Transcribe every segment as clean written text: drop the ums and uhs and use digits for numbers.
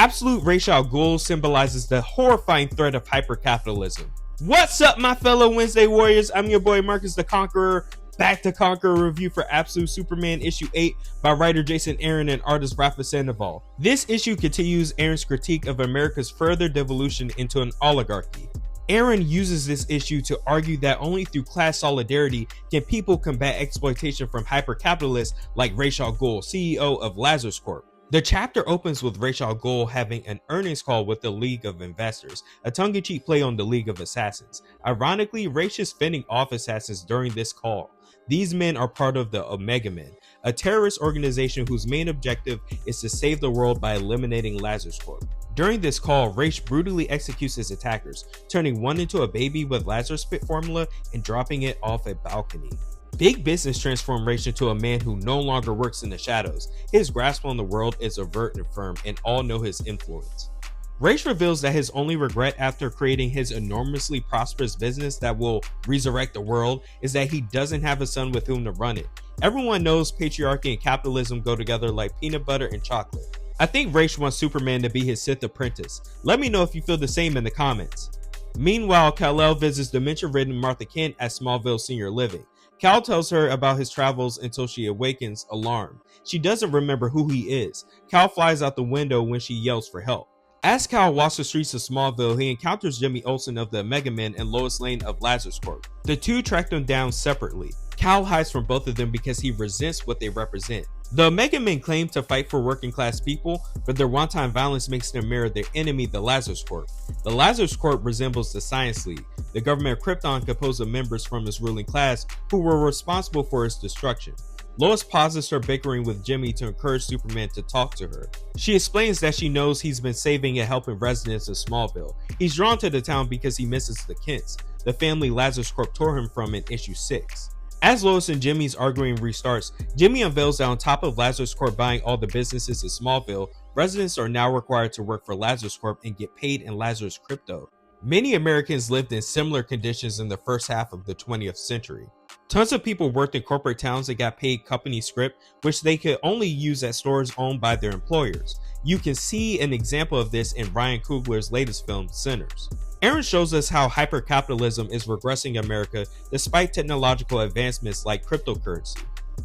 Absolute Ra's al Ghul symbolizes the horrifying threat of hypercapitalism. What's up, my fellow Wednesday warriors? I'm your boy Marcus the Conqueror, back to conquer a review for Absolute Superman issue 8 by writer Jason Aaron and artist Rafa Sandoval. This issue continues Aaron's critique of America's further devolution into an oligarchy. Aaron uses this issue to argue that only through class solidarity can people combat exploitation from hypercapitalists like Ra's al Ghul, CEO of Lazarus Corp. The chapter opens with Ra's al Ghul having an earnings call with the League of Investors, a tongue-in-cheek play on the League of Assassins. Ironically, Ra's is fending off assassins during this call. These men are part of the Omega Men, a terrorist organization whose main objective is to save the world by eliminating Lazarus Corp. During this call, Ra's brutally executes his attackers, turning one into a baby with Lazarus Spit formula and dropping it off a balcony. Big Business transformed Ra's into a man who no longer works in the shadows. His grasp on the world is overt and firm, and all know his influence. Ra's reveals that his only regret after creating his enormously prosperous business that will resurrect the world is that he doesn't have a son with whom to run it. Everyone knows patriarchy and capitalism go together like peanut butter and chocolate. I think Ra's wants Superman to be his Sith apprentice. Let me know if you feel the same in the comments. Meanwhile, Kal-El visits dementia-ridden Martha Kent at Smallville Senior Living. Kal tells her about his travels until she awakens, alarmed. She doesn't remember who he is. Kal flies out the window when she yells for help. As Kal walks the streets of Smallville, he encounters Jimmy Olsen of the Omega Men and Lois Lane of Lazarus Corp. The two track them down separately. Kal hides from both of them because he resents what they represent. The Omega Men claim to fight for working class people, but their wanton violence makes them mirror their enemy, the Lazarus Corp. The Lazarus Corp resembles the Science League, the government of Krypton composed of members from its ruling class who were responsible for its destruction. Lois pauses her bickering with Jimmy to encourage Superman to talk to her. She explains that she knows he's been saving and helping residents of Smallville. He's drawn to the town because he misses the Kents, the family Lazarus Corp tore him from in issue 6. As Lois and Jimmy's arguing restarts, Jimmy unveils that on top of Lazarus Corp buying all the businesses in Smallville, residents are now required to work for Lazarus Corp and get paid in Lazarus crypto. Many Americans lived in similar conditions in the first half of the 20th century. Tons of people worked in corporate towns that got paid company script, which they could only use at stores owned by their employers. You can see an example of this in Ryan Coogler's latest film, Sinners. Aaron shows us how hypercapitalism is regressing America despite technological advancements like cryptocurrency.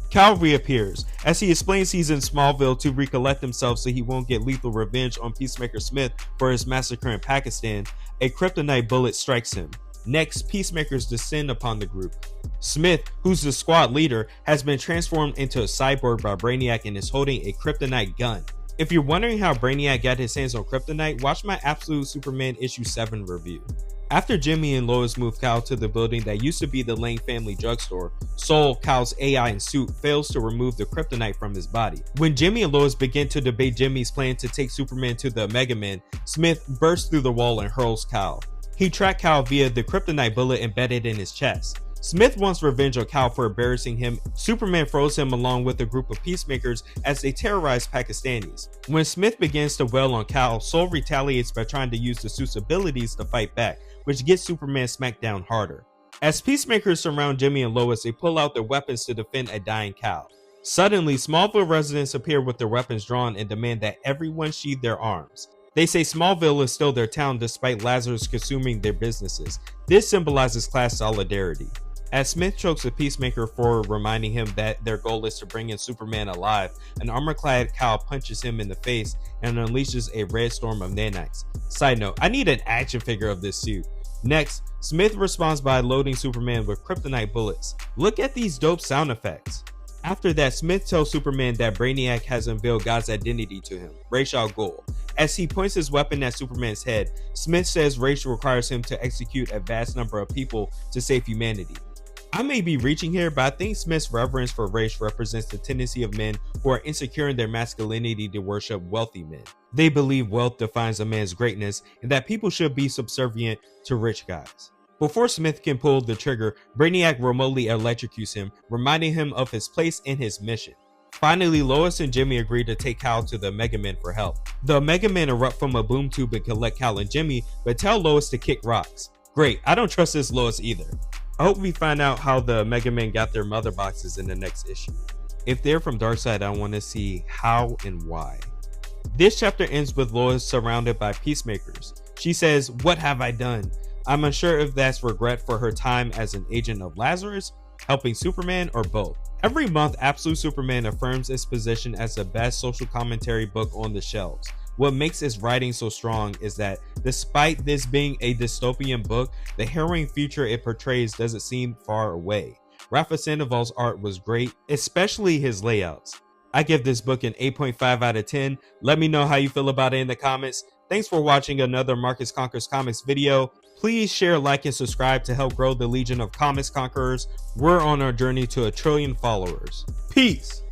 Kal reappears. As he explains he's in Smallville to recollect himself so he won't get lethal revenge on Peacemaker Smith for his massacre in Pakistan, a kryptonite bullet strikes him. Next, peacemakers descend upon the group. Smith, who's the squad leader, has been transformed into a cyborg by Brainiac and is holding a kryptonite gun. If you're wondering how Brainiac got his hands on kryptonite, watch my Absolute Superman issue 7 review. After Jimmy and Lois move Kal to the building that used to be the Lane family drugstore, Sol, Kal's AI in suit, fails to remove the kryptonite from his body. When Jimmy and Lois begin to debate Jimmy's plan to take Superman to the Omega Men, Smith bursts through the wall and hurls Kal. He tracked Kal via the kryptonite bullet embedded in his chest. Smith wants revenge on Kal for embarrassing him. Superman throws him along with a group of peacemakers as they terrorize Pakistanis. When Smith begins to wail on Kal, Sol retaliates by trying to use the suit's abilities to fight back, which gets Superman smacked down harder. As peacemakers surround Jimmy and Lois, they pull out their weapons to defend a dying Kal. Suddenly, Smallville residents appear with their weapons drawn and demand that everyone sheathe their arms. They say Smallville is still their town despite Lazarus consuming their businesses. This symbolizes class solidarity. As Smith chokes a peacemaker for reminding him that their goal is to bring in Superman alive, an armor-clad Kal punches him in the face and unleashes a red storm of nanites. Side note, I need an action figure of this suit. Next, Smith responds by loading Superman with kryptonite bullets. Look at these dope sound effects. After that, Smith tells Superman that Brainiac has unveiled God's identity to him, Ra's al Ghul. As he points his weapon at Superman's head, Smith says Ra's requires him to execute a vast number of people to save humanity. I may be reaching here, but I think Smith's reverence for Ra's represents the tendency of men who are insecure in their masculinity to worship wealthy men. They believe wealth defines a man's greatness and that people should be subservient to rich guys. Before Smith can pull the trigger, Brainiac remotely electrocutes him, reminding him of his place in his mission. Finally, Lois and Jimmy agree to take Kal to the Omega Men for help. The Omega Men erupt from a boom tube and collect Kal and Jimmy, but tell Lois to kick rocks. Great, I don't trust this Lois either. I hope we find out how the Omega Men got their mother boxes in the next issue. If they're from Darkseid, I want to see how and why. This chapter ends with Lois surrounded by peacemakers. She says, "What have I done?" I'm unsure if that's regret for her time as an agent of Lazarus, helping Superman, or both. Every month, Absolute Superman affirms its position as the best social commentary book on the shelves. What makes its writing so strong is that, despite this being a dystopian book, the harrowing future it portrays doesn't seem far away. Rafa Sandoval's art was great, especially his layouts. I give this book an 8.5 out of 10. Let me know how you feel about it in the comments. Thanks for watching another Marcus Conquers Comics video. Please share, like, and subscribe to help grow the Legion of Comic Conquerors. We're on our journey to 1 trillion followers. Peace!